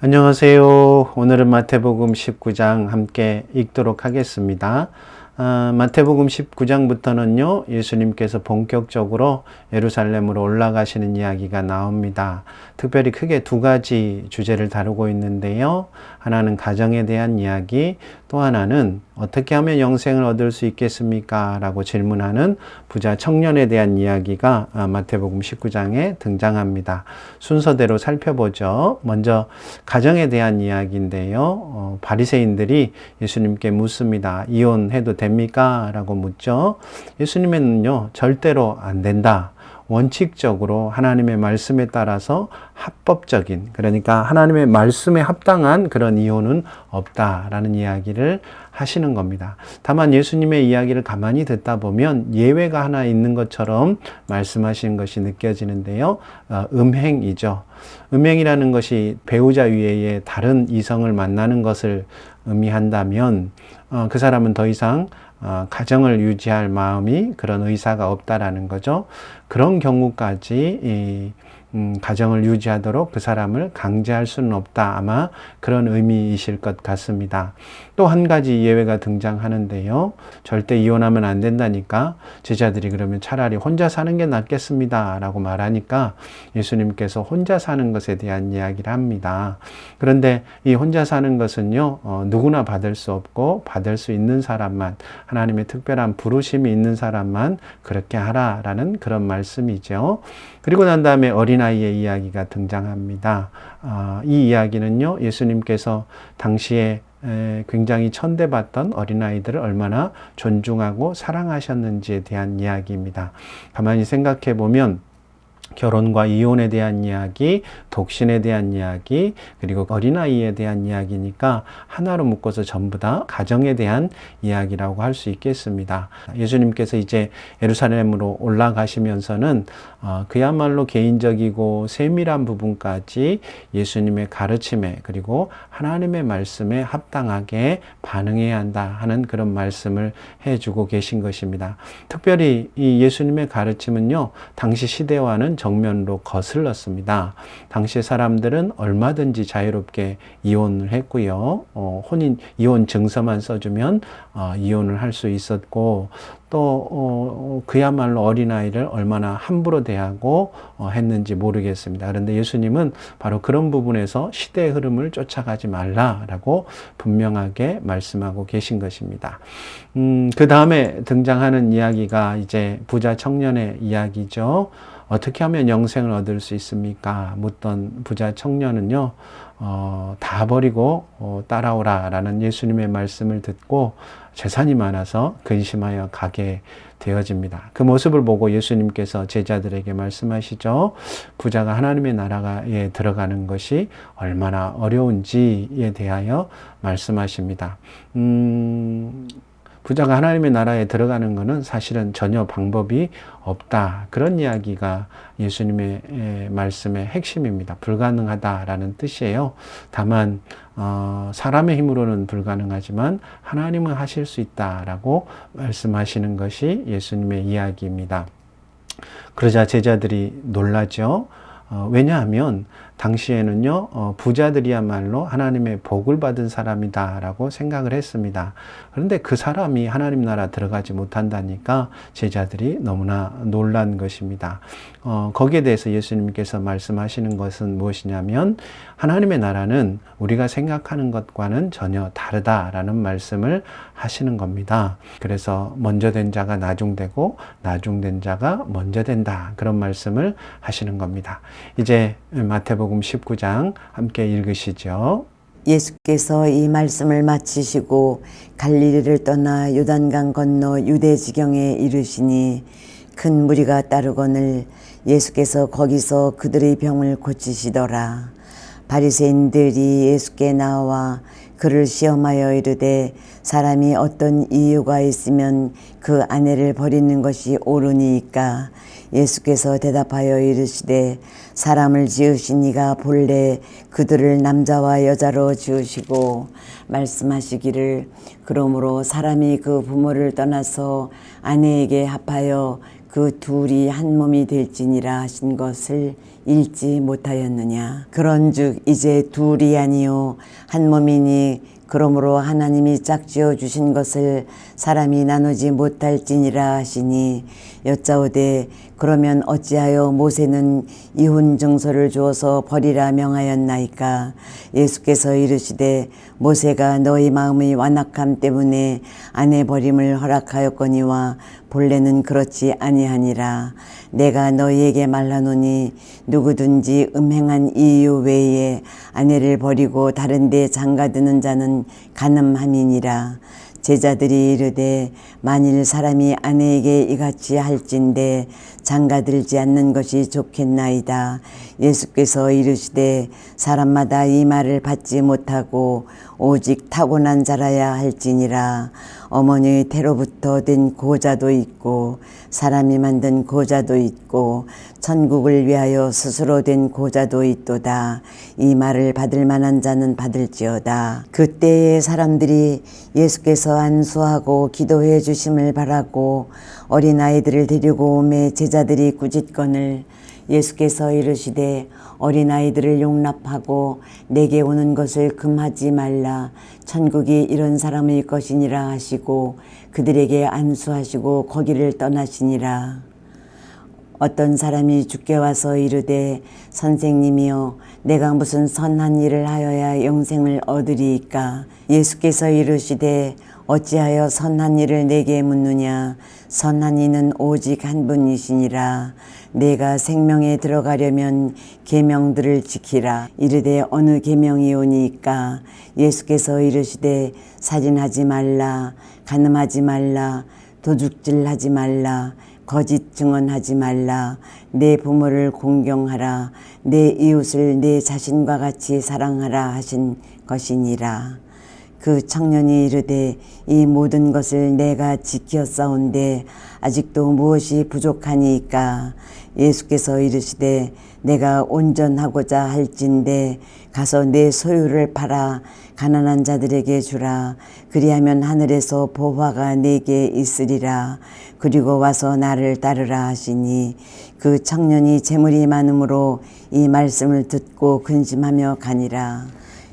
안녕하세요. 오늘은 마태복음 19장 함께 읽도록 하겠습니다. 마태복음 19장부터는요, 예수님께서 본격적으로 예루살렘으로 올라가시는 이야기가 나옵니다. 특별히 크게 두 가지 주제를 다루고 있는데요. 하나는 가정에 대한 이야기, 또 하나는 어떻게 하면 영생을 얻을 수 있겠습니까? 라고 질문하는 부자 청년에 대한 이야기가 마태복음 19장에 등장합니다. 순서대로 살펴보죠. 먼저 가정에 대한 이야기인데요. 바리새인들이 예수님께 묻습니다. 이혼해도 됩니까? 라고 묻죠. 예수님은요, 절대로 안 된다. 원칙적으로 하나님의 말씀에 따라서 합법적인, 그러니까 하나님의 말씀에 합당한 그런 이혼은 없다라는 이야기를 하시는 겁니다. 다만 예수님의 이야기를 가만히 듣다 보면 예외가 하나 있는 것처럼 말씀하시는 것이 느껴지는데요. 음행이죠. 음행이라는 것이 배우자 외에 다른 이성을 만나는 것을 의미한다면 그 사람은 더 이상 가정을 유지할 마음이 그런 의사가 없다라는 거죠. 그런 경우까지 가정을 유지하도록 그 사람을 강제할 수는 없다. 아마 그런 의미이실 것 같습니다. 또 한 가지 예외가 등장하는데요. 절대 이혼하면 안 된다니까 제자들이 그러면 차라리 혼자 사는 게 낫겠습니다. 라고 말하니까 예수님께서 혼자 사는 것에 대한 이야기를 합니다. 그런데 이 혼자 사는 것은요, 누구나 받을 수 없고 받을 수 있는 사람만, 하나님의 특별한 부르심이 있는 사람만 그렇게 하라라는 그런 말씀이죠. 그리고 난 다음에 어린아이의 이야기가 등장합니다. 이 이야기는요, 예수님께서 당시에 굉장히 천대받던 어린아이들을 얼마나 존중하고 사랑하셨는지에 대한 이야기입니다. 가만히 생각해 보면 결혼과 이혼에 대한 이야기, 독신에 대한 이야기, 그리고 어린아이에 대한 이야기니까 하나로 묶어서 전부 다 가정에 대한 이야기라고 할 수 있겠습니다. 예수님께서 이제 예루살렘으로 올라가시면서는 그야말로 개인적이고 세밀한 부분까지 예수님의 가르침에 그리고 하나님의 말씀에 합당하게 반응해야 한다 하는 그런 말씀을 해주고 계신 것입니다. 특별히 이 예수님의 가르침은요, 당시 시대와는 정면으로 거슬렀습니다. 당시 사람들은 얼마든지 자유롭게 이혼을 했고요. 이혼 증서만 써주면 이혼을 할 수 있었고, 또 그야말로 어린아이를 얼마나 함부로 대하고 했는지 모르겠습니다. 그런데 예수님은 바로 그런 부분에서 시대의 흐름을 쫓아가지 말라라고 분명하게 말씀하고 계신 것입니다. 그 다음에 등장하는 이야기가 이제 부자 청년의 이야기죠. 어떻게 하면 영생을 얻을 수 있습니까? 묻던 부자 청년은요, 다 버리고 따라오라 라는 예수님의 말씀을 듣고 재산이 많아서 근심하여 가게 되어집니다. 그 모습을 보고 예수님께서 제자들에게 말씀하시죠. 부자가 하나님의 나라에 들어가는 것이 얼마나 어려운지에 대하여 말씀하십니다. 부자가 하나님의 나라에 들어가는 것은 사실은 전혀 방법이 없다. 그런 이야기가 예수님의 말씀의 핵심입니다. 불가능하다라는 뜻이에요. 다만 사람의 힘으로는 불가능하지만 하나님은 하실 수 있다라고 말씀하시는 것이 예수님의 이야기입니다. 그러자 제자들이 놀라죠. 왜냐하면 당시에는요, 부자들이야말로 하나님의 복을 받은 사람이다라고 생각을 했습니다. 그런데 그 사람이 하나님 나라 들어가지 못한다니까 제자들이 너무나 놀란 것입니다. 거기에 대해서 예수님께서 말씀하시는 것은 무엇이냐면 하나님의 나라는 우리가 생각하는 것과는 전혀 다르다라는 말씀을 하시는 겁니다. 그래서 먼저 된 자가 나중되고 나중된 자가 먼저 된다. 그런 말씀을 하시는 겁니다. 이제 마태복음 19장 함께 읽으시죠. 예수께서 이 말씀을 마치시고 갈릴리를 떠나 요단강 건너 유대 지경에 이르시니 큰 무리가 따르거늘 예수께서 거기서 그들의 병을 고치시더라. 바리새인들이 예수께 나와 그를 시험하여 이르되 사람이 어떤 이유가 있으면 그 아내를 버리는 것이 옳으니이까? 예수께서 대답하여 이르시되 사람을 지으신 이가 본래 그들을 남자와 여자로 지으시고 말씀하시기를 그러므로 사람이 그 부모를 떠나서 아내에게 합하여 그 둘이 한 몸이 될지니라 하신 것을 읽지 못하였느냐. 그런즉 이제 둘이 아니요 한 몸이니 그러므로 하나님이 짝지어 주신 것을 사람이 나누지 못할지니라 하시니 여짜오되 그러면 어찌하여 모세는 이혼 증서를 주어서 버리라 명하였나이까. 예수께서 이르시되 모세가 너희 마음의 완악함 때문에 아내 버림을 허락하였거니와 본래는 그렇지 아니하니라. 내가 너희에게 말하노니 누구든지 음행한 이유 외에 아내를 버리고 다른 데 장가드는 자는 간음함이니라. 제자들이 이르되 만일 사람이 아내에게 이같이 할진대 장가들지 않는 것이 좋겠나이다. 예수께서 이르시되 사람마다 이 말을 받지 못하고 오직 타고난 자라야 할지니라. 어머니의 태로부터 된 고자도 있고 사람이 만든 고자도 있고 천국을 위하여 스스로 된 고자도 있도다. 이 말을 받을 만한 자는 받을지어다. 그때에 사람들이 예수께서 안수하고 기도해 주심을 바라고 어린아이들을 데리고 오매 제자들이 꾸짖거늘 예수께서 이르시되 어린아이들을 용납하고 내게 오는 것을 금하지 말라. 천국이 이런 사람의 것이니라 하시고 그들에게 안수하시고 거기를 떠나시니라. 어떤 사람이 주께 와서 이르되 선생님이여 내가 무슨 선한 일을 하여야 영생을 얻으리이까. 예수께서 이르시되 어찌하여 선한 일을 내게 묻느냐. 선한 이는 오직 한 분이시니라. 내가 생명에 들어가려면 계명들을 지키라. 이르되 어느 계명이오니까. 예수께서 이르시되 살인하지 말라, 간음하지 말라, 도둑질하지 말라, 거짓 증언하지 말라, 내 부모를 공경하라, 내 이웃을 내 자신과 같이 사랑하라 하신 것이니라. 그 청년이 이르되 이 모든 것을 내가 지켰사온데 아직도 무엇이 부족하니까. 예수께서 이르시되 내가 온전하고자 할진대 가서 내 소유를 팔아 가난한 자들에게 주라. 그리하면 하늘에서 보화가 내게 있으리라. 그리고 와서 나를 따르라 하시니 그 청년이 재물이 많음으로 이 말씀을 듣고 근심하며 가니라.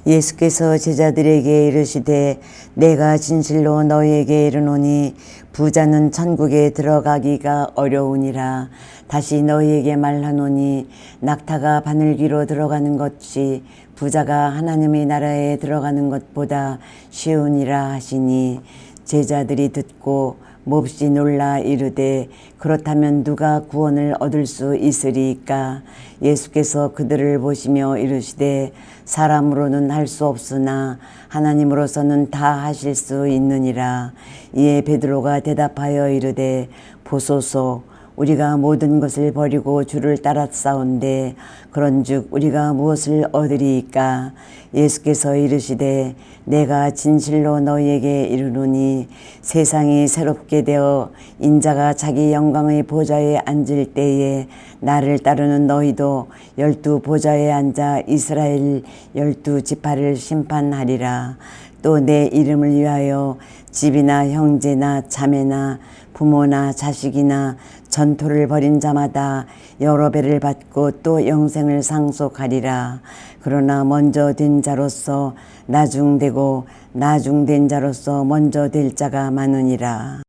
예수께서 제자들에게 이르시되 내가 진실로 너희에게 이르노니 부자는 천국에 들어가기가 어려우니라. 다시 너희에게 말하노니 낙타가 바늘귀로 들어가는 것이 부자가 하나님의 나라에 들어가는 것보다 쉬우니라 하시니 제자들이 듣고 몹시 놀라 이르되 그렇다면 누가 구원을 얻을 수 있으리이까. 예수께서 그들을 보시며 이르시되 사람으로는 할 수 없으나 하나님으로서는 다 하실 수 있느니라. 이에 베드로가 대답하여 이르되 보소서 우리가 모든 것을 버리고 주를 따랐사온데 그런즉 우리가 무엇을 얻으리이까. 예수께서 이르시되 내가 진실로 너희에게 이르노니 세상이 새롭게 되어 인자가 자기 영광의 보좌에 앉을 때에 나를 따르는 너희도 12 보좌에 앉아 이스라엘 12 지파를 심판하리라. 또 내 이름을 위하여 집이나 형제나 자매나 부모나 자식이나 전토를 벌인 자마다 여러 배를 받고 또 영생을 상속하리라. 그러나 먼저 된 자로서 나중되고 나중된 자로서 먼저 될 자가 많으니라.